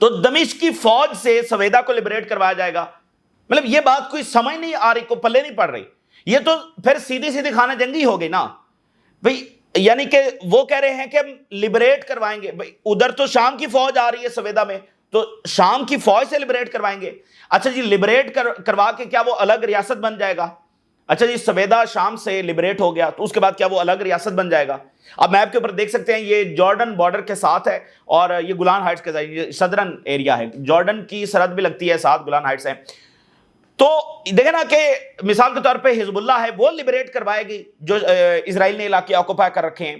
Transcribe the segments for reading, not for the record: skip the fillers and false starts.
تو دمشق کی فوج سے سویدا کو لبریٹ کروایا جائے گا. مطلب یہ بات کوئی سمجھ نہیں آ رہی, کو پلے نہیں پڑ رہی. یہ تو پھر سیدھی سیدھی خانہ جنگی ہو گئی نا بھئی. یعنی کہ وہ کہہ رہے ہیں کہ ہم لبریٹ کروائیں گے. بھئی ادھر تو شام کی فوج آ رہی ہے سویدا میں, تو شام کی فوج سے لبریٹ کروائیں گے. اچھا جی, لبریٹ کروا کے کیا وہ الگ ریاست بن جائے گا؟ اچھا جی, سویدا شام سے لبریٹ ہو گیا تو اس کے بعد کیا وہ الگ ریاست بن جائے گا؟ اب میپ کے اوپر دیکھ سکتے ہیں یہ جارڈن بارڈر کے ساتھ ہے اور یہ گولان ہائٹس کے ساتھ صدرن ایریا ہے. جارڈن کی سرحد بھی لگتی ہے, ساتھ گولان ہائٹس ہیں. تو دیکھیں نا کہ مثال کے طور پہ حزب اللہ ہے, وہ لبریٹ کروائے گی جو اسرائیل نے علاقے آکوپائی کر رکھے ہیں,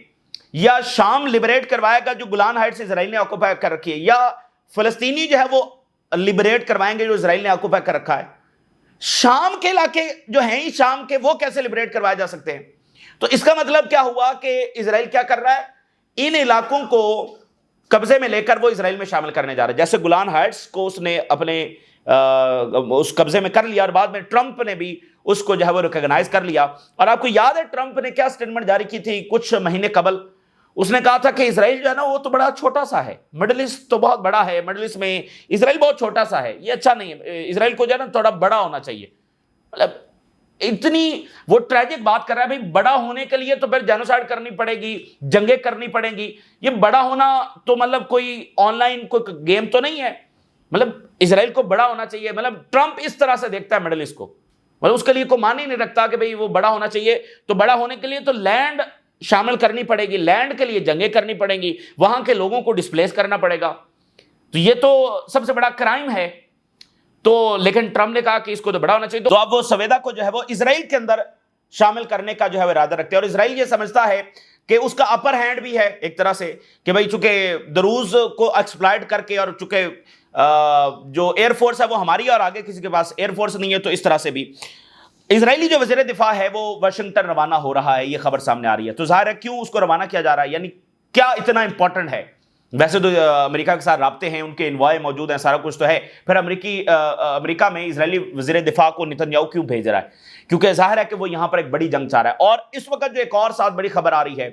یا شام لبریٹ کروائے گا جو گولان ہائٹس اسرائیل نے آکوپائی کر رکھی ہے, یا فلسطینی جو ہے وہ لبریٹ کروائیں گے جو اسرائیل نے آکوپائی کر رکھا ہے. شام کے علاقے جو ہیں ہی شام کے, وہ کیسے لبریٹ کروائے جا سکتے ہیں؟ تو اس کا مطلب کیا ہوا کہ اسرائیل کیا کر رہا ہے, ان علاقوں کو قبضے میں لے کر وہ اسرائیل میں شامل کرنے جا رہا ہے. جیسے گولان ہائٹس کو اس نے اپنے اس قبضے میں کر لیا اور بعد میں ٹرمپ نے بھی اس کو جو ہے وہ ریکگنائز کر لیا. اور آپ کو یاد ہے ٹرمپ نے کیا سٹیٹمنٹ جاری کی تھی کچھ مہینے قبل؟ اس نے کہا تھا کہ اسرائیل جو ہے نا وہ تو بڑا چھوٹا سا ہے, مڈل ایسٹ تو بہت بڑا ہے, مڈل ایسٹ میں اسرائیل بہت چھوٹا سا ہے, یہ اچھا نہیں ہے, اسرائیل کو جو ہے نا تھوڑا بڑا ہونا چاہیے. مطلب اتنی وہ ٹریجک بات کر رہا ہے بھائی, بڑا ہونے کے لیے تو پھر جینوسائیڈ کرنی پڑے گی, جنگیں کرنی پڑیں گی. یہ بڑا ہونا تو مطلب کوئی آن لائن کوئی گیم تو نہیں ہے. مطلب اسرائیل کو بڑا ہونا چاہیے, مطلب ٹرمپ اس طرح سے دیکھتا ہے مڈل ایسٹ کو, مطلب اس کے لیے کوئی معنی ہی نہیں رکھتا کہ بھئی وہ بڑا ہونا چاہیے. تو بڑا ہونے کے لیے تو لینڈ شامل کرنی پڑے گی, لینڈ کے لیے جنگیں کرنی پڑیں گی, وہاں کے لوگوں کو ڈسپلیس کرنا پڑے گا. تو یہ تو سب سے بڑا کرائم ہے. تو لیکن ٹرمپ نے کہا کہ اس کو تو بڑا ہونا چاہیے. تو اب وہ سویدا کو جو ہے وہ اسرائیل کے اندر شامل کرنے کا جو ہے وہ ارادہ رکھتے ہیں, اور اسرائیل یہ سمجھتا ہے کہ اس کا اپر ہینڈ بھی ہے ایک طرح سے, کہ بھئی چونکہ دروز کو ایکسپلائٹ کر کے, اور چونکہ جو ایئر فورس ہے وہ ہماری اور آگے کسی کے پاس ایئر فورس نہیں ہے, تو اس طرح سے بھی اسرائیلی جو وزیر دفاع ہے وہ واشنگٹن روانہ ہو رہا ہے. یہ خبر سامنے آ رہی ہے. تو ظاہر ہے کیوں اس کو روانہ کیا جا رہا ہے, یعنی کیا اتنا امپورٹنٹ ہے؟ ویسے تو امریکہ کے ساتھ رابطے ہیں, ان کے انوائے موجود ہیں, سارا کچھ تو ہے. پھر امریکہ میں اسرائیلی وزیر دفاع کو نتنیاہو کیوں بھیج رہا ہے؟ کیونکہ ظاہر ہے کہ وہ یہاں پر ایک بڑی جنگ چاہ رہا ہے. اور اس وقت جو ایک اور ساتھ بڑی خبر آ رہی ہے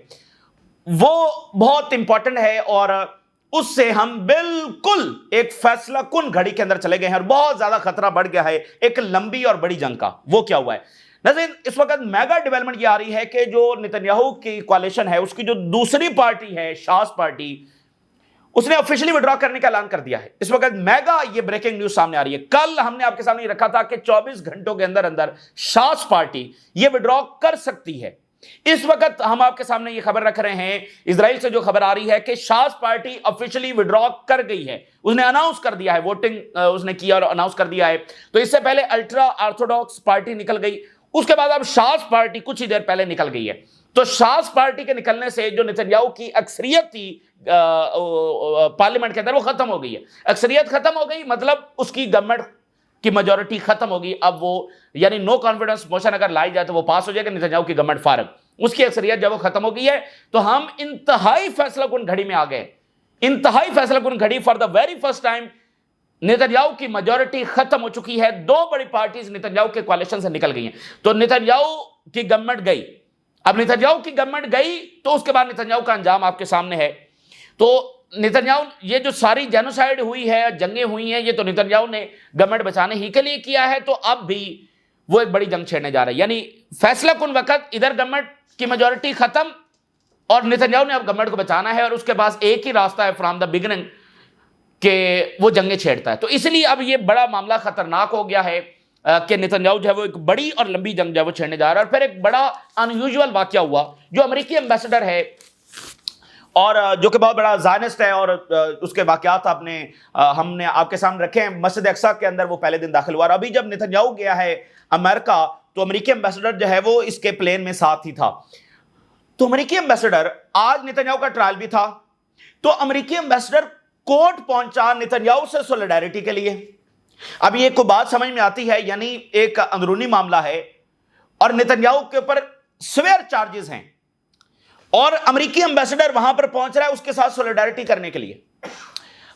وہ بہت امپورٹنٹ ہے, اور اس سے ہم بالکل ایک فیصلہ کن گھڑی کے اندر چلے گئے ہیں, اور بہت زیادہ خطرہ بڑھ گیا ہے ایک لمبی اور بڑی جنگ کا. وہ کیا ہوا ہے ناظرین؟ اس وقت میگا ڈیولپمنٹ یہ آ رہی ہے کہ جو نتنیاہو کی کوalition ہے, اس کی جو دوسری پارٹی ہے شاس پارٹی, اس نے آفیشلی وڈرا کرنے کا اعلان کر دیا ہے. اس وقت میگا یہ بریکنگ نیوز سامنے آ رہی ہے. کل ہم نے آپ کے سامنے رکھا تھا کہ 24 گھنٹوں کے اندر اندر شاس پارٹی یہ وڈرا کر سکتی ہے. اس وقت ہم آپ کے سامنے یہ خبر رکھ رہے ہیں, اسرائیل سے جو خبر آ رہی ہے کہ شاس پارٹی آفیشلی وڈرا کر گئی ہے. اس نے اناؤنس کر دیا ہے, ووٹنگ اس نے کیا اور اناؤنس کر دیا ہے. تو اس سے پہلے الٹرا آرتھوڈاکس پارٹی نکل گئی, اس کے بعد اب شاس پارٹی کچھ ہی دیر پہلے نکل گئی ہے. تو شاس پارٹی کے نکلنے سے جو نتنیاہو کی اکثریت تھی پارلیمنٹ کے اندر وہ ختم ہو گئی ہے. اکثریت ختم ہو گئی مطلب اس کی گورنمنٹ کی میجورٹی ختم ہوگی. اب وہ یعنی نو کانفیڈنس موشن اگر لائی جائے تو وہ پاس ہو جائے گا, نتنیاہو کی گورنمنٹ فارغ, اس کی اکثریت جب وہ ختم ہو گئی ہے. تو ہم انتہائی فیصلہ کن گھڑی میں آ گئے, انتہائی فیصلہ کن گھڑی. For the very first time Netanyahu کی میجورٹی ختم ہو چکی ہے. دو بڑی پارٹیز نتنیاہو کے کوalition سے نکل گئی ہیں. تو نتنیاہو کی گورنمنٹ گئی. اب نتنیاہو کی گورنمنٹ گئی تو اس کے بعد نتنیاہو کا انجام آپ کے سامنے ہے. تو نتنیاہو یہ جو ساری جینوسائیڈ ہوئی ہے, جنگیں ہوئی ہیں, یہ تو نتنیاہو نے گورنمنٹ بچانے ہی کے لیے کیا ہے. تو اب بھی وہ ایک بڑی جنگ چھیڑنے جا رہا ہے. یعنی فیصلہ کن وقت ادھر گورنمنٹ کی میجورٹی ختم, اور نتنیاہو نے اب گورنمنٹ کو بچانا ہے, اور اس کے پاس ایک ہی راستہ ہے فرام دا بگننگ کہ وہ جنگیں چھیڑتا ہے. تو اس لیے اب یہ بڑا معاملہ خطرناک ہو گیا ہے کہ نتنیاہو جو ہے وہ ایک بڑی اور لمبی جنگ جو ہے وہ چھیڑنے جا رہا ہے. اور پھر ایک بڑا انیوژول واقعہ ہوا, جو امریکی ایمبیسڈر ہے اور جو کہ بہت بڑا زائنسٹ ہے, اور اس کے واقعات ہم نے آپ کے سامنے رکھے ہیں. مسجد اقصی کے اندر وہ پہلے دن داخل ہوا, اور ابھی جب نتنیاہو گیا ہے امریکہ تو امریکی ایمبیسڈر جو ہے وہ اس کے پلین میں ساتھ ہی تھا. تو امریکی ایمبیسڈر, آج نتنیاہو کا ٹرائل بھی تھا, تو امریکی ایمبیسڈر کورٹ پہنچا نتنیاہو سے سولیڈیرٹی کے لیے. اب یہ کوئی بات سمجھ میں آتی ہے, یعنی ایک اندرونی معاملہ ہے اور نتنیاہو کے اوپر سویئر چارجز ہیں, اور امریکی ایمبیسڈر وہاں پر پہنچ رہا ہے اس کے ساتھ سولیڈیرٹی کرنے کے لیے.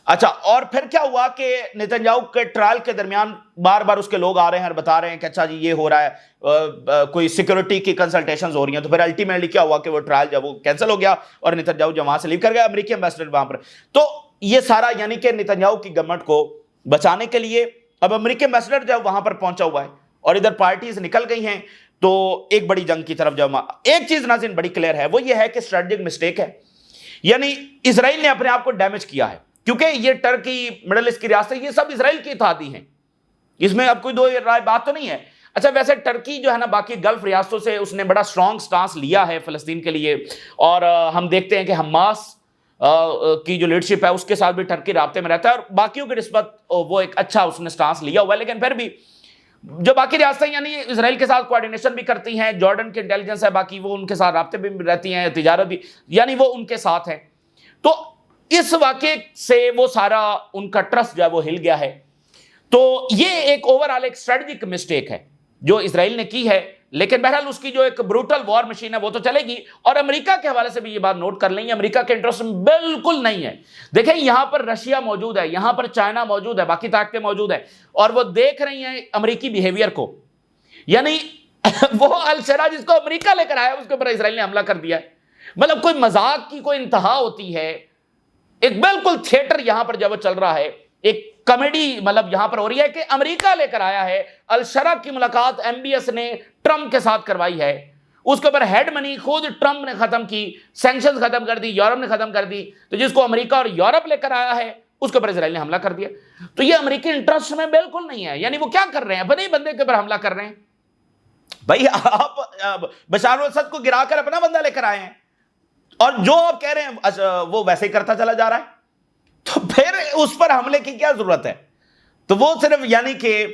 اچھا, اور پھر کیا ہوا کہ نتنیاہو کے ٹرائل کے درمیان بار بار اس کے لوگ آ رہے ہیں اور بتا رہے ہیں کہ اچھا جی یہ ہو رہا ہے, کوئی سیکورٹی کی کنسلٹیشنز ہو رہی ہیں. تو پھر الٹیمیٹلی کیا ہوا کہ وہ ٹرائل جب وہ کینسل ہو گیا اور نتنیاہو جو وہاں سے لیو کر گیا, امریکی ایمبیسڈر وہاں پر. تو یہ سارا یعنی کہ نتنیاہو کی گورنمنٹ کو بچانے کے لیے اب امریکی ایمبیسڈر جو ہے وہاں پر پہنچا ہوا ہے اور ادھر پارٹیز نکل گئی ہیں، تو ایک بڑی جنگ کی طرف جو ایک چیز ناظرین بڑی کلیئر ہے، وہ یہ ہے کہ اسٹریٹجک مسٹیک ہے، یعنی اسرائیل نے اپنے آپ کو ڈیمیج کیا ہے، کیونکہ یہ ٹرکی، مڈل ایسٹ کی ریاستیں، یہ سب اسرائیل کی اتحادی ہیں، اس میں اب کوئی دو رائے بات تو نہیں ہے۔ اچھا ویسے ٹرکی جو ہے نا باقی گلف ریاستوں سے اس نے بڑا اسٹرانگ سٹانس لیا ہے فلسطین کے لیے، اور ہم دیکھتے ہیں کہ حماس کی جو لیڈرشپ ہے اس کے ساتھ بھی ٹرکی رابطے میں رہتا ہے، اور باقیوں کی نسبت وہ ایک اچھا اس نے سٹانس لیا ہوا ہے، لیکن پھر بھی جو باقی ریاستیں یعنی اسرائیل کے ساتھ کوارڈینیشن بھی کرتی ہیں، جارڈن کی انٹیلیجنس ہے باقی وہ ان کے ساتھ رابطے بھی رہتی ہیں، تجارت بھی یعنی وہ ان کے ساتھ ہیں، تو اس واقعے سے وہ سارا ان کا ٹرسٹ جو ہے وہ ہل گیا ہے۔ تو یہ ایک اوورآل ایک اسٹریٹجک مسٹیک ہے جو اسرائیل نے کی ہے، لیکن بہرحال اس کی جو ایک بروٹل وار مشین ہے وہ تو چلے گی، اور امریکہ کے حوالے سے بھی یہ بات نوٹ کر لیں، امریکہ کے انٹرسٹ میں بالکل نہیں ہے۔ دیکھیں یہاں پر رشیا موجود ہے، یہاں پر چائنا موجود ہے، باقی طاقتیں موجود ہیں، اور وہ دیکھ رہی ہیں امریکی بیہیویئر کو، یعنی وہ الشرا جس کو امریکہ لے کر آیا اس کے اوپر اسرائیل نے حملہ کر دیا ہے، مطلب کوئی مذاق کی کوئی انتہا ہوتی ہے، ایک بالکل تھیٹر یہاں پر جب وہ چل رہا ہے، ایک کامیڈی مطلب یہاں پر ہو رہی ہے کہ امریکہ لے کر آیا ہے، الشرا کی ملاقات ایم بی ایس نے ٹرمپ کے ساتھ کروائی ہے، اس کے اوپر ہیڈ منی خود ٹرمپ نے ختم کی، سینکشنز ختم کر دی، یورپ نے ختم کر دی، تو جس کو امریکہ اور یورپ لے کر آیا ہے اس کے اوپر اسرائیل نے حملہ کر دیا۔ تو یہ امریکی انٹرسٹ میں بالکل نہیں ہے، یعنی وہ کیا کر رہے ہیں، اپنے بندے کے اوپر حملہ کر رہے ہیں۔ بھائی آپ بشار الاسد کو گرا کر اپنا بندہ لے کر آئے ہیں، اور جو آپ کہہ رہے ہیں وہ ویسے ہی کرتا چلا جا رہا ہے، تو پھر اس پر حملے کی کیا ضرورت ہے؟ تو وہ صرف یعنی کہ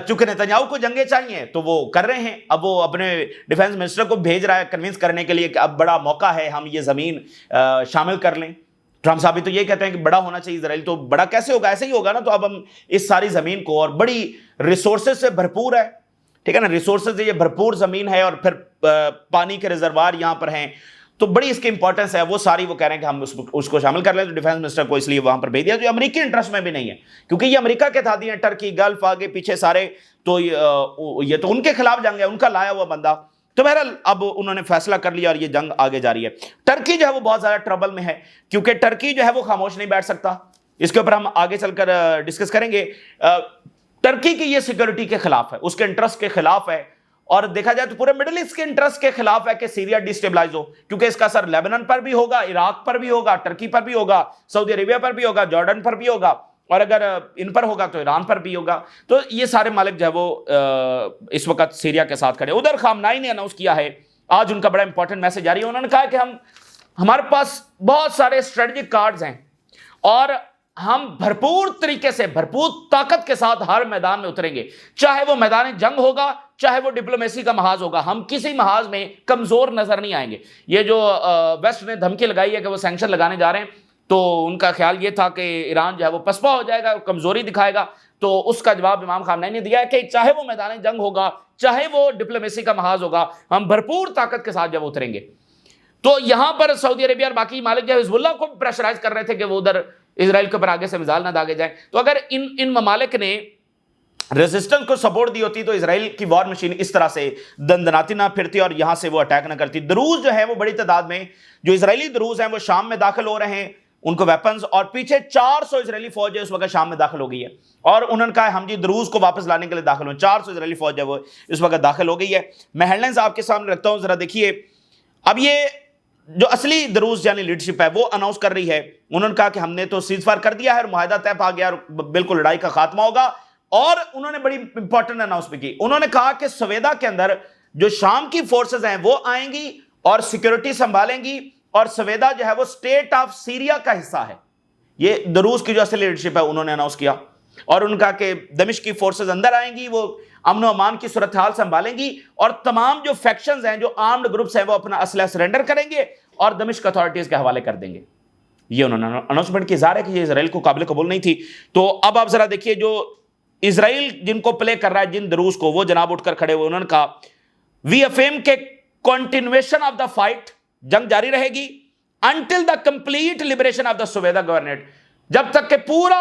چونکہ نتنیاہو کو جنگیں چاہیے تو وہ کر رہے ہیں، اب وہ اپنے ڈیفنس منسٹر کو بھیج رہا ہے کنونس کرنے کے لیے کہ اب بڑا موقع ہے، ہم یہ زمین شامل کر لیں۔ ٹرمپ صاحب بھی تو یہ کہتے ہیں کہ بڑا ہونا چاہیے اسرائیل، تو بڑا کیسے ہوگا؟ ایسے ہی ہوگا نا، تو اب ہم اس ساری زمین کو، اور بڑی ریسورسز سے بھرپور ہے، ٹھیک ہے نا، ریسورسز سے یہ بھرپور زمین ہے، اور پھر پانی کے ریزروار یہاں پر ہیں، تو بڑی اس کی امپورٹنس ہے، وہ ساری وہ کہہ رہے ہیں کہ ہم اس کو شامل کر لیں، تو ڈیفنس منسٹر کو اس لیے وہاں پر بھیج دیا، جو امریکی انٹرسٹ میں بھی نہیں ہے، کیونکہ یہ امریکہ کے اتحادی ہیں، ٹرکی، گلف، آگے پیچھے سارے، تو یہ تو ان کے خلاف جنگ ہے، ان کا لایا ہوا بندہ۔ تو بہرحال اب انہوں نے فیصلہ کر لیا اور یہ جنگ آگے جاری ہے۔ ٹرکی جو ہے وہ بہت زیادہ ٹربل میں ہے، کیونکہ ٹرکی جو ہے وہ خاموش نہیں بیٹھ سکتا، اس کے اوپر ہم آگے چل کر ڈسکس کریں گے۔ ٹرکی کی یہ سیکورٹی کے خلاف ہے، اس کے انٹرسٹ کے خلاف ہے، اور دیکھا جائے تو پورے مڈل ایسٹ کے انٹرسٹ کے خلاف ہے کہ سیریا ڈی سٹیبلائز ہو، کیونکہ اس کا اثر لیبنان پر بھی ہوگا، عراق پر بھی ہوگا، ٹرکی پر بھی ہوگا، سعودی عربیہ پر بھی ہوگا، جارڈن پر بھی ہوگا، اور اگر ان پر ہوگا تو ایران پر بھی ہوگا۔ تو یہ سارے مالک جو ہے وہ اس وقت سیریا کے ساتھ کھڑے۔ ادھر خامنائی نے اناؤنس کیا ہے، آج ان کا بڑا امپورٹنٹ میسج جاری ہے، انہوں نے کہا کہ ہمارے پاس بہت سارے اسٹریٹجک کارڈز ہیں، اور ہم بھرپور طریقے سے، بھرپور طاقت کے ساتھ ہر میدان میں اتریں گے، چاہے وہ میدان جنگ ہوگا، چاہے وہ ڈپلومیسی کا محاذ ہوگا، ہم کسی محاذ میں کمزور نظر نہیں آئیں گے۔ یہ جو ویسٹ نے دھمکی لگائی ہے کہ وہ سینکشن لگانے جا رہے ہیں، تو ان کا خیال یہ تھا کہ ایران جو ہے وہ پسپا ہو جائے گا، کمزوری دکھائے گا، تو اس کا جواب امام خامنہئی نے دیا ہے کہ چاہے وہ میدان جنگ ہوگا، چاہے وہ ڈپلومیسی کا محاذ ہوگا، ہم بھرپور طاقت کے ساتھ جب اتریں گے۔ تو یہاں پر سعودی عربیہ اور باقی مالک جو حزب اللہ کو پریشرائز کر رہے تھے کہ وہ ادھر اسرائیل کے اوپر آگے سے میزائل نہ داغے جائیں، تو اگر ان ممالک نے ریزسٹنس کو سپورٹ دی ہوتی تو اسرائیل کی وار مشین اس طرح سے دندناتی نہ پھرتی اور یہاں سے وہ اٹیک نہ کرتی۔ دروز جو ہے وہ بڑی تعداد میں، جو اسرائیلی دروز ہیں وہ شام میں داخل ہو رہے ہیں، ان کو ویپنز، اور پیچھے 400 اسرائیلی فوج ہے اس وقت شام میں داخل ہو گئی ہے، اور انہوں نے کہا ہم جی دروز کو واپس لانے کے لیے داخل ہوں۔ 400 اسرائیلی فوج ہے وہ اس وقت داخل ہو گئی ہے۔ میں ہیڈ لائنز آپ کے سامنے رکھتا ہوں، ذرا دیکھیے۔ اب یہ جو اصلی دروز یعنی لیڈرشپ ہے وہ اناؤنس کر رہی ہے، انہوں نے کہا کہ ہم نے تو سیز فائر کر دیا ہے اور معاہدہ طے پا گیا اور بالکل لڑائی کا خاتمہ ہوگا، اور انہوں نے بڑی امپورٹنٹ اناؤنس بھی کی، انہوں نے کہا کہ سویدا کے اندر جو شام کی فورسز ہیں وہ آئیں گی اور سیکیورٹی سنبھالیں گی، اور سویدا جو ہے وہ اسٹیٹ آف سیریا کا حصہ ہے۔ یہ دروز کی جو اصلی لیڈرشپ ہے انہوں نے اناؤنس کیا، اور انہوں نے کہا کہ دمشق کی فورسز اندر آئیں گی، وہ امن و امان کی صورتحال سنبھالیں گی، اور تمام جو فیکشنز ہیں، جو آرمڈ گروپس ہیں، وہ اپنا اسلحہ سرنڈر کریں گے اور دمشق اتھارٹیز کے حوالے کر دیں گے۔ یہ انہوں نے اناؤنسمنٹ کی، ظاہر ہے کہ یہ اسرائیل کو قابل قبول نہیں تھی۔ تو اب آپ ذرا دیکھیے، جو اسرائیل جن کو پلے کر رہا ہے، جن دروز کو، وہ جناب اٹھ کر کھڑے ہوئے، انہوں نے کہا وی افیم کے کنٹینویشن آف دا فائٹ، جنگ جاری رہے گی until the complete liberation of the Sweida governorate, جب تک کہ پورا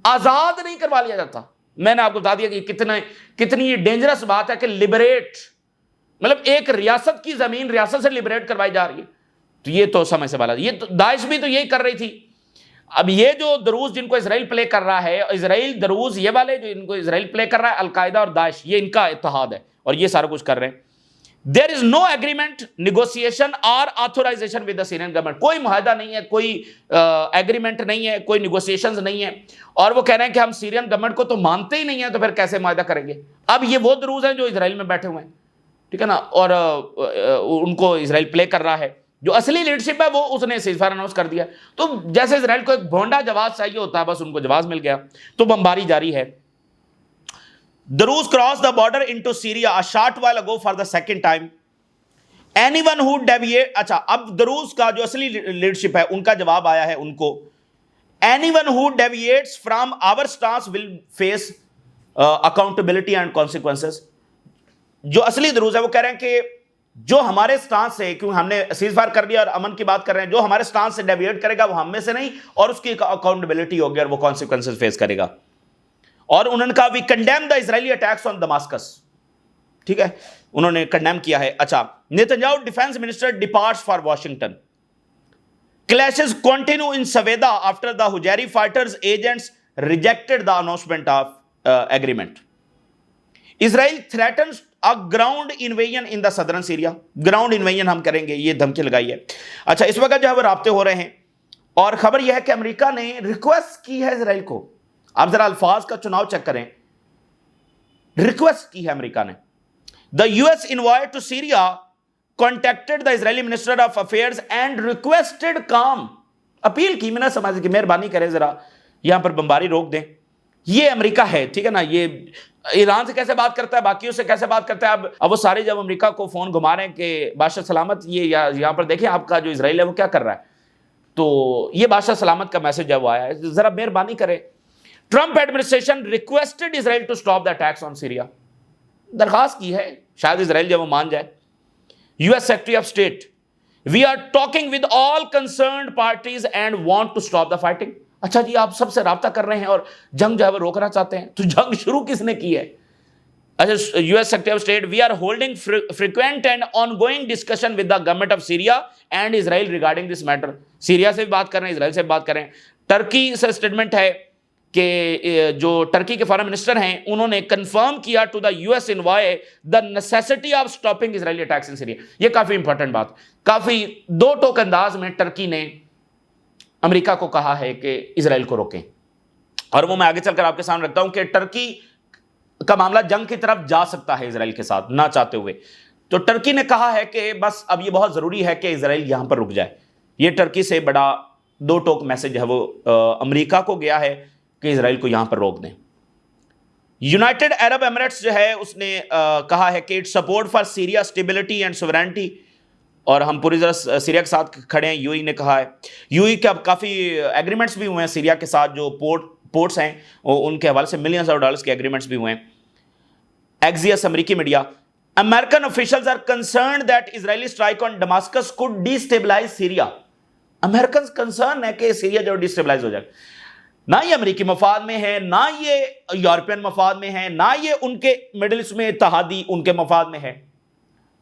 آزاد نہیں کروا لیا جاتا۔ میں نے آپ کو بتا دیا کہ کتنی ڈینجرس بات ہے کہ لبریٹ، مطلب ایک ریاست کی زمین ریاست سے لبریٹ کروائی جا رہی ہے، تو یہ تو سمجھ سے بالا، یہ تو داعش بھی تو یہی کر رہی تھی۔ اب یہ جو دروز جن کو اسرائیل پلے کر رہا ہے، اسرائیل دروز یہ والے جو ان کو اسرائیل پلے کر رہا ہے، القاعدہ اور داعش، یہ ان کا اتحاد ہے اور یہ سارا کچھ کر رہے ہیں. There is no agreement, negotiation اور authorization with the Syrian government. کوئی معاہدہ نہیں ہے، کوئی ایگریمنٹ نہیں ہے، کوئی نیگوسیشنز نہیں ہے. اور وہ کہہ رہے ہیں کہ ہم سیرین گورنمنٹ کو تو مانتے ہی نہیں ہیں، تو پھر کیسے معاہدہ کریں گے. اب یہ وہ دروز ہیں جو اسرائیل میں بیٹھے ہوئے ہیں، ٹھیک ہے نا، اور ان کو اسرائیل پلے کر رہا ہے. جو اصلی لیڈرشپ ہے وہ اس نے سیز فائر اناؤنس کر دیا. تو جیسے اسرائیل کو ایک بھونڈا جواز چاہیے ہوتا ہے، بس ان کو جواز مل گیا، تو بمباری جاری ہے. Druze crossed the border into Syria a short while ago for the second time. Anyone who deviate، اچھا اب دروز کا جو اصلی لیڈرشپ ہے ان کا جواب آیا ہے ان کو. Anyone who deviates from our stance will face accountability and consequences. جو اصلی دروز ہے وہ کہہ رہے ہیں کہ جو ہمارے سٹانس سے، کیوں ہم نے سیز فائر کر دیا اور امن کی بات کر رہے ہیں، جو ہمارے سٹانس سے ڈیویٹ کرے گا وہ ہم میں سے نہیں، اور اس کی اکاؤنٹیبلٹی ہوگی اور وہ کانسیکوینسز فیس کرے گا. اور انہوں نے کہا وی کنڈیم دا اسرائیلی اٹیکس آن دماسکس، ٹھیک ہے، انہوں نے کنڈیم کیا ہے. اچھا، Netanyahu defence minister departs for Washington. Clashes continue in Sweida after the Hijri fighters agents rejected the announcement of agreement. Israel threatens a ground invasion in the southern Syria. ground invasion ہم کریں گے، یہ دھمکی لگائی ہے. اچھا، اس وقت جو ہے وہ رابطے ہو رہے ہیں، اور خبر یہ ہے کہ امریکہ نے ریکویسٹ کی ہے اسرائیل کو. آپ ذرا الفاظ کا چناؤ چیک کریں، ریکویسٹ کی ہے امریکہ نے. The US envoy to Syria contacted the Israeli Minister of Affairs and requested calm. Appeal کی، میں نے سمجھ کہ مہربانی کریں ذرا یہاں پر بمباری روک دیں. یہ امریکہ ہے، ٹھیک ہے نا. یہ ایران سے کیسے بات کرتا ہے، باقیوں سے کیسے بات کرتا ہے. اب وہ سارے جب امریکہ کو فون گھما رہے ہیں کہ بادشاہ سلامت، یہ یہاں پر دیکھیں آپ کا جو اسرائیل ہے وہ کیا کر رہا ہے، تو یہ بادشاہ سلامت کا میسج ہے وہ آیا ہے. ذرا مہربانی کریں. Trump administration requested Israel to stop the attacks on Syria. درخواست کی ہے، شاید اسرائیل جب وہ مان جائے. U S secretary of state, we are talking with all concerned parties and want to stop the fighting. اچھا جی، آپ سب سے رابطہ کر رہے ہیں اور جنگ جو ہے وہ روکنا چاہتے ہیں، تو جنگ شروع کس نے کی ہے؟ اچھا، U S secretary of state, we are holding frequent and ongoing discussion with the government of Syria and Israel regarding this matter. Syria سے بھی بات کر رہے ہیں، اسرائیل سے بھی بات کر رہے ہیں. ٹرکی سے اسٹیٹمنٹ ہے کہ جو ٹرکی کے فارن منسٹر ہیں انہوں نے کنفرم کیا to the U S envoy the necessity of stopping Israeli attacks in Syria. یہ کافی امپورٹنٹ بات، کافی دو ٹوک انداز میں ٹرکی نے امریکہ کو کہا ہے کہ اسرائیل کو روکیں. اور وہ میں آگے چل کر آپ کے سامنے رکھتا ہوں کہ ٹرکی کا معاملہ جنگ کی طرف جا سکتا ہے اسرائیل کے ساتھ نہ چاہتے ہوئے. تو ٹرکی نے کہا ہے کہ بس اب یہ بہت ضروری ہے کہ اسرائیل یہاں پر رک جائے. یہ ٹرکی سے بڑا دو ٹوک میسج ہے وہ امریکہ کو گیا ہے کہ اسرائیل کو یہاں پر روک دیں. یونائٹڈ عرب ایمریٹس جو ہے اس نے کہا ہے کہ it support for Syria stability and sovereignty, اور ہم پوری طرح سیریا کے ساتھ کھڑے ہیں. یو ای نے کہا ہے، یو ای کے اب کافی ایگریمنٹس بھی ہوئے ہیں سیریا کے ساتھ، جو پورٹس ہیں ان کے حوالے سے ملینز آف ڈالرز کے ایگریمنٹس بھی ہوئے ہیں. ایکزیس امریکی media, American officials are concerned that Israeli strike on Damascus could destabilize Syria. Americans concern ہے کہ سیریا جو ڈیسٹیبلائز ہو جائے. نہ یہ امریکی مفاد میں ہے، نہ یہ یورپین مفاد میں ہے، نہ یہ ان کے مڈل ایسٹ میں اتحادی ان کے مفاد میں ہے.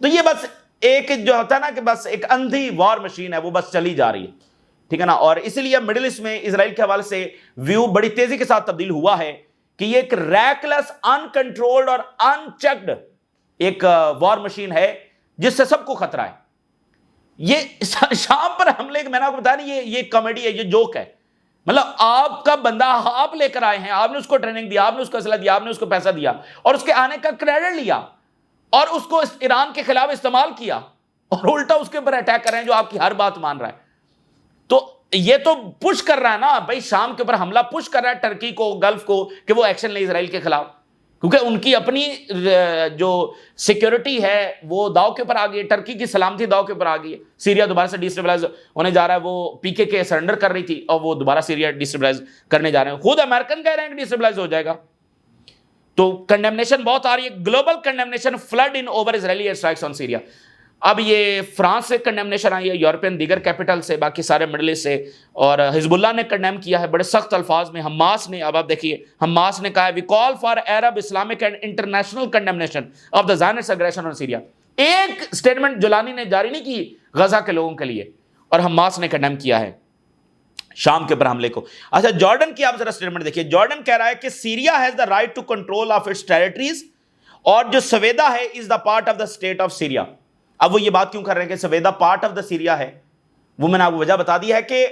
تو یہ بس ایک جو ہوتا ہے نا کہ بس ایک اندھی وار مشین ہے، وہ بس چلی جا رہی ہے، ٹھیک ہے نا. اور اس لیے مڈل ایسٹ میں اسرائیل کے حوالے سے ویو بڑی تیزی کے ساتھ تبدیل ہوا ہے کہ یہ ایک ریکلیس، ان کنٹرولڈ اور ان چیکڈ ایک وار مشین ہے جس سے سب کو خطرہ ہے. یہ شام پر حملے میں نے آپ کو بتایا نا، یہ کامیڈی ہے، یہ جوک ہے. مطلب آپ کا بندہ آپ لے کر آئے ہیں، آپ نے اس کو ٹریننگ دیا، آپ نے اس کو اسلحہ دیا، آپ نے اس کو پیسہ دیا اور اس کے آنے کا کریڈٹ لیا اور اس کو ایران کے خلاف استعمال کیا، اور الٹا اس کے اوپر اٹیک کر رہے ہیں جو آپ کی ہر بات مان رہا ہے. تو یہ تو پش کر رہا ہے نا بھائی، شام کے اوپر حملہ پش کر رہا ہے ٹرکی کو، گلف کو، کہ وہ ایکشن لے اسرائیل کے خلاف، کیونکہ ان کی اپنی جو سیکیورٹی ہے وہ داؤ کے اوپر آ گئی ہے، ٹرکی کی سلامتی داؤ کے اوپر آ گئی ہے. سیریا دوبارہ سے ڈیسٹیبلائز ہونے جا رہا ہے. وہ پی کے سرنڈر کر رہی تھی اور وہ دوبارہ سیریا ڈیسٹیبلائز کرنے جا رہے ہیں. خود امریکن کہہ رہے ہیں کہ ڈیسٹیبلائز ہو جائے گا. تو کنڈیمنیشن بہت آ رہی ہے، گلوبل کنڈیمنیشن فلڈ ان اوور اسرائیلی ایئر اسٹرائکس آن سیریا. اب یہ فرانس سے کنڈیمنیشن آئی ہے، یورپین دیگر کیپٹل سے، باقی سارے مڈل ایسٹ سے، اور حزب اللہ نے کنڈیم کیا ہے بڑے سخت الفاظ میں. حماس نے، اب آپ دیکھیے، حماس نے کہا ہے we call for Arab Islamic and international condemnation of the Zionist aggression on Syria. ایک اسٹیٹمنٹ جولانی نے جاری نہیں کی غزہ کے لوگوں کے لیے، اور حماس نے کنڈیم کیا ہے. شام کے اوپر حملے کو. اچھا جارڈن کی آپ ذرا اسٹیٹمنٹ دیکھیے. جارڈن کہہ رہا ہے کہ Syria has the right to control of its territories, اور جو سویدا ہے is the part of the state of Syria. اب وہ یہ بات کیوں کر رہے ہیں کہ Sweida part of the Syria ہے؟ وہ میں نے آپ کو وجہ بتا دی ہے کہ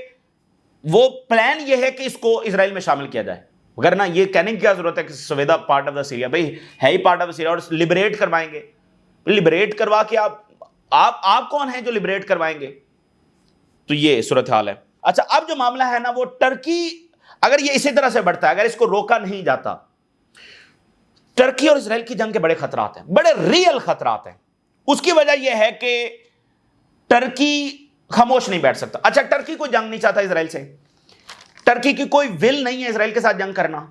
وہ پلان یہ ہے کہ اس کو اسرائیل میں شامل کیا جائے, وگرنہ یہ کہنے کی کیا ضرورت ہے کہ Sweida part of the Syria. بھائی ہے ہی پارٹ آف دا سیریا, اور لبریٹ کروائیں گے. لبریٹ کروا کے آپ کون ہیں جو لبریٹ کروائیں گے؟ تو یہ صورتحال ہے. اچھا اب جو معاملہ ہے نا وہ ٹرکی, اگر یہ اسی طرح سے بڑھتا ہے, اگر اس کو روکا نہیں جاتا, ٹرکی اور اسرائیل کی جنگ کے بڑے خطرات ہیں, بڑے ریئل خطرات ہیں. اس کی وجہ یہ ہے کہ ٹرکی خاموش نہیں بیٹھ سکتا. اچھا ٹرکی کو جنگ نہیں چاہتا اسرائیل سے, ٹرکی کی کوئی ول نہیں ہے اسرائیل کے ساتھ جنگ کرنا.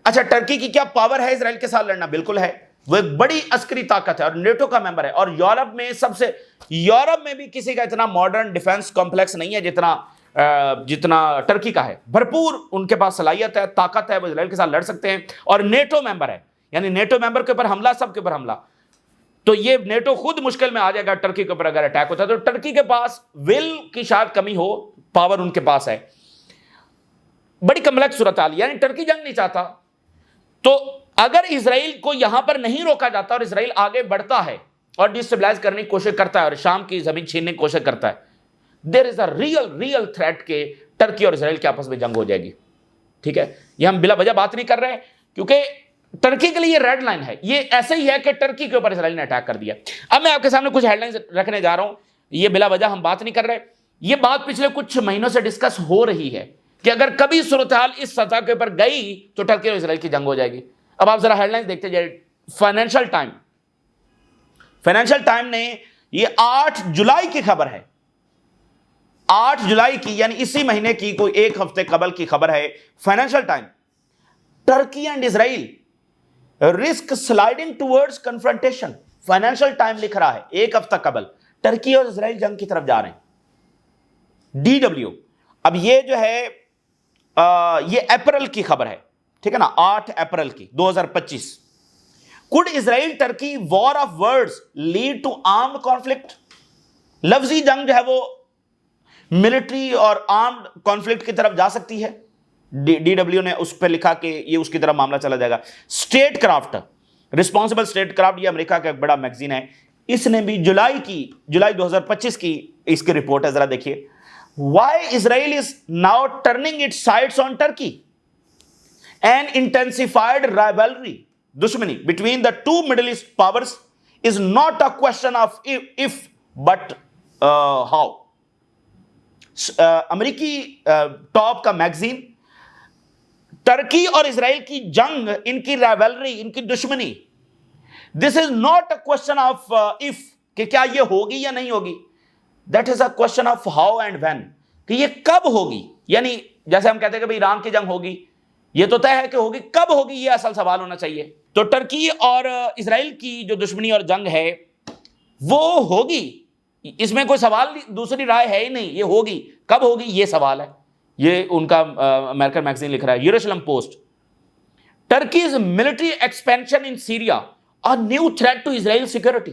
اچھا ٹرکی کی کیا پاور ہے اسرائیل کے ساتھ لڑنا؟ بالکل ہے, وہ ایک بڑی عسکری طاقت ہے اور نیٹو کا ممبر ہے, اور یورپ میں بھی کسی کا اتنا ماڈرن ڈیفنس کمپلیکس نہیں ہے جتنا ٹرکی کا ہے. بھرپور ان کے پاس صلاحیت ہے, طاقت ہے, وہ اسرائیل کے ساتھ لڑ سکتے ہیں, اور نیٹو ممبر ہے. یعنی نیٹو ممبر کے اوپر حملہ, سب کے اوپر حملہ. تو یہ نیٹو خود مشکل میں آ جائے گا ٹرکی کے اوپر اگر اٹیک ہوتا ہے. تو ٹرکی کے پاس ول کی شاید کمی ہو, پاور ان کے پاس ہے. بڑی کمپلیکس صورتحال, یعنی ٹرکی جنگ نہیں چاہتا. تو اگر اسرائیل کو یہاں پر نہیں روکا جاتا اور اسرائیل آگے بڑھتا ہے اور ڈیسٹیبلائز کرنے کی کوشش کرتا ہے اور شام کی زمین چھیننے کی کوشش کرتا ہے, دیر از اے ریئل تھریٹ کہ ٹرکی اور اسرائیل کے آپس میں جنگ ہو جائے گی. ٹھیک ہے, یہ ہم بلا وجہ بات نہیں کر رہے, کیونکہ ٹرکی کے لیے یہ ریڈ لائن ہے. یہ ایسے ہی ہے کہ ٹرکی کے اوپر اسرائیل نے اٹیک کر دیا. اب میں آپ کے سامنے کچھ ہیڈ لائنز رکھنے جا رہا ہوں, یہ بلا وجہ ہم بات نہیں کر رہے. یہ بات پچھلے کچھ مہینوں سے ڈسکس ہو رہی ہے کہ اگر کبھی صورتحال اس سطح کے اوپر گئی تو ٹرکی اور اسرائیل کی جنگ ہو جائے گی. اب آپ ذرا ہیڈ لائنز دیکھتے جائے. فائنینشل ٹائم نے یہ 8 جولائی کی خبر ہے, 8 جولائی کی, یعنی اسی مہینے کی کوئی ایک ہفتے قبل کی خبر ہے. Financial time, Turkey and Israel risk sliding towards confrontation. Financial time لکھ رہا ہے ایک ہفتہ قبل ٹرکی اور اسرائیل جنگ کی طرف جا رہے ہیں. DW, اب یہ جو ہے یہ اپریل کی خبر ہے, ٹھیک ہے نا, 8 اپریل کی 2025. Could Israel Turkey war of words lead to armed conflict? لفظی جنگ جو ہے وہ ملٹری اور آرمڈ کانفلکٹ کی طرف جا سکتی ہے. DW نے اس پہ لکھا کہ یہ اس کی طرف معاملہ چلا جائے گا. Statecraft, responsible statecraft, یہ امریکہ کا ایک بڑا میگزین ہے, اس نے بھی جولائی 2025 کی اس کی رپورٹ ہے, ذرا دیکھیے. Why Israel is now turning its sights on Turkey? An intensified rivalry, dushmani between the two Middle East powers is not a question of if but how. امریکی ٹاپ کا میگزین, ٹرکی اور اسرائیل کی جنگ, ان کی rivalry, ان کی دشمنی, this is not a question of if, کہ کیا یہ ہوگی یا نہیں ہوگی, that is a question of how and when, کہ یہ کب ہوگی. یعنی جیسے ہم کہتے ہیں کہ ایران کی جنگ ہوگی, یہ تو طے ہے کہ ہوگی, کب ہوگی یہ اصل سوال ہونا چاہیے. تو ٹرکی اور اسرائیل کی جو دشمنی اور جنگ ہے وہ ہوگی, اس میں کوئی سوال دوسری رائے ہے ہی نہیں, یہ ہوگی. کب ہوگی یہ سوال ہے. یہ ان کا امریکن میگزین لکھ رہا ہے. Jerusalem post, Turkey's military expansion in Syria a new threat to Israel security.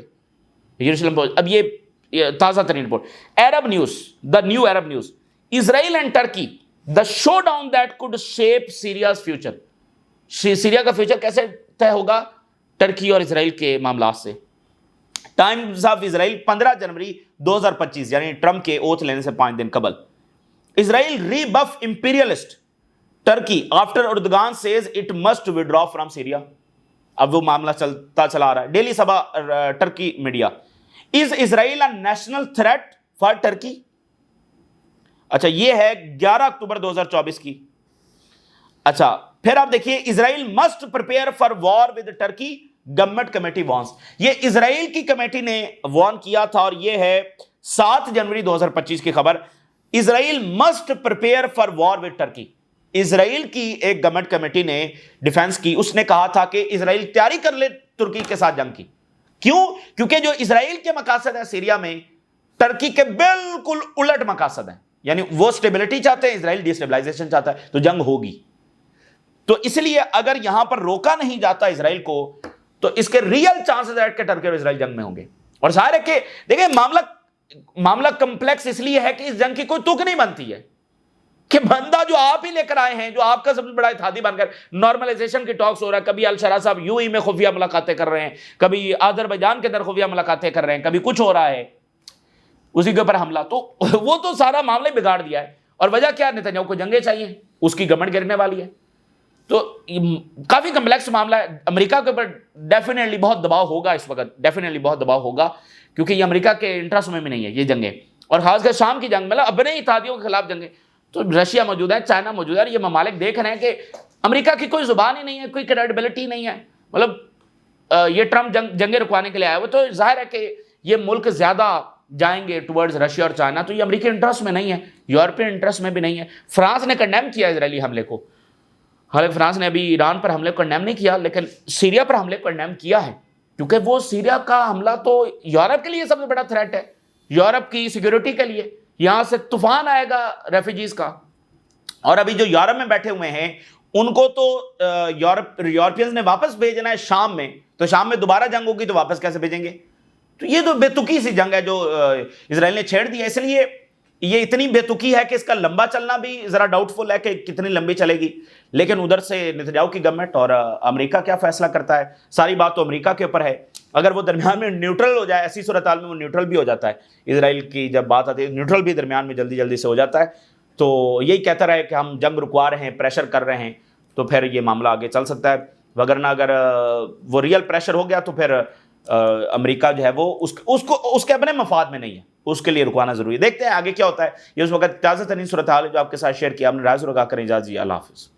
Jerusalem post, اب یہ تازہ ترین report. Arab news, the new Arab news, Israel and Turkey the showdown that could shape Syria's future. Syria کا future کیسے طے ہوگا Turkey اور اسرائیل کے معاملات سے. ٹائمز آف اسرائیل 15 جنوری 2025, یعنی ٹرمپ کے اوتھ لینے سے 5 دن قبل. Israel rebuff imperialist Turkey after Erdogan says it must withdraw from Syria. اب وہ معاملہ چلا رہا ہے. Daily Sabah Turkey media, is Israel a national threat for Turkey. اچھا یہ ہے 11 اکتوبر 2024 کی. اچھا پھر آپ دیکھیے, Israel must prepare for war with Turkey, government committee warns. یہ اسرائیل کی کمیٹی نے وارن کیا تھا, اور یہ ہے 7 جنوری 2025 کی خبر. Israel must prepare for war with Turkey. Israel کی ایک گورنمنٹ کمیٹی نے ڈیفنس کی, اس نے کہا تھا کہ اسرائیل تیاری کر لے ترکی کے ساتھ جنگ کی. کیوں؟ کیونکہ جو اسرائیل کے مقاصد ہیں سیریا میں, ٹرکی کے بالکل الٹ مقاصد ہیں. یعنی وہ سٹیبلٹی چاہتے ہیں, اسرائیل ڈی سٹیبلائزیشن چاہتا ہے, تو جنگ ہوگی. تو اس لیے اگر یہاں پر روکا نہیں جاتا اسرائیل کو, تو اس کے ریئل چانسز ہے کہ ٹرکی اور اسرائیل جنگ میں ہوں گے. اور ظاہر ہے کہ دیکھیں معاملہ کمپلیکس اس لیے ہے کہ اس جنگ کی کوئی تک نہیں بنتی ہے. کہ بندہ جو آپ ہی لے کر آئے ہیں، جو آپ کا سب سے بڑا اتحادی بن کر نارملائزیشن کی ٹاکس ہو رہا ہے، کبھی الشرا صاحب یو ای میں خفیہ ملاقاتیں کر رہے ہیں، کبھی آذربائیجان کے اندر خفیہ ملاقاتیں کر رہے ہیں، کبھی کچھ ہو رہا ہے، اسی کے اوپر حملہ، تو وہ تو سارا معاملہ بگاڑ دیا ہے۔ اور وجہ کیا؟ نتنیاہو کو جنگیں چاہیے، اس کی گورنمنٹ گرنے والی ہے۔ تو کافی کمپلیکس معاملہ ہے۔ امریکہ کے اوپر ڈیفینیٹلی بہت دباؤ ہوگا اس وقت، ڈیفینیٹلی بہت دباؤ ہوگا، کیونکہ یہ امریکہ کے انٹرسٹ میں بھی نہیں ہے یہ جنگیں، اور خاص کر شام کی جنگ، مطلب اپنے اتحادیوں کے خلاف جنگیں۔ تو رشیا موجود ہے، چائنا موجود ہے، اور یہ ممالک دیکھ رہے ہیں کہ امریکہ کی کوئی زبان ہی نہیں ہے، کوئی کریڈیبلٹی نہیں ہے۔ مطلب یہ ٹرمپ جنگیں رکوانے کے لیے آیا ہوا، تو ظاہر ہے کہ یہ ملک زیادہ جائیں گے ٹورڈز رشیا اور چائنا، تو یہ امریکی انٹرسٹ میں نہیں ہے، یورپین انٹرسٹ میں بھی نہیں ہے۔ فرانس نے کنڈیم کیا اسرائیلی حملے کو، حالانکہ فرانس نے ابھی ایران پر حملے کو کنڈیم نہیں کیا، لیکن سیریا پر حملے کو کنڈیم کیا ہے، کیونکہ وہ سیریا کا حملہ تو یورپ کے لیے سب سے بڑا تھریٹ ہے، یورپ کی سیکیورٹی کے لیے۔ یہاں سے طوفان آئے گا ریفیوجیز کا، اور ابھی جو یورپ میں بیٹھے ہوئے ہیں ان کو تو یورپینز نے واپس بھیجنا ہے شام میں، تو شام میں دوبارہ جنگ ہوگی تو واپس کیسے بھیجیں گے؟ تو یہ تو بے تکی سی جنگ ہے جو اسرائیل نے چھیڑ دی ہے، اس لیے یہ اتنی بے تکی ہے کہ اس کا لمبا چلنا بھی ذرا ڈاؤٹ فل ہے کہ کتنی لمبی چلے گی۔ لیکن ادھر سے نتنیاہو کی گورنمنٹ اور امریکہ کیا فیصلہ کرتا ہے، ساری بات تو امریکہ کے اوپر ہے۔ اگر وہ درمیان میں نیوٹرل ہو جائے، ایسی صورتحال میں وہ نیوٹرل بھی ہو جاتا ہے، اسرائیل کی جب بات آتی ہے نیوٹرل بھی درمیان میں جلدی جلدی سے ہو جاتا ہے، تو یہی کہتا رہے کہ ہم جنگ رکوا رہے ہیں، پریشر کر رہے ہیں، تو پھر یہ معاملہ آگے چل سکتا ہے۔ وگرنہ اگر وہ ریئل پریشر ہو گیا تو پھر امریکہ جو ہے وہ اس کے اپنے مفاد میں نہیں ہے، اس کے لیے رکوانا ضروری ہے۔ دیکھتے ہیں آگے کیا ہوتا ہے۔ یہ اس وقت تازہ ترین صورتحال ہے جو آپ کے ساتھ شیئر کیا ہم نے، رائے ضرور آگاہ کریں۔ اجازت دیجیے، اللہ حافظ۔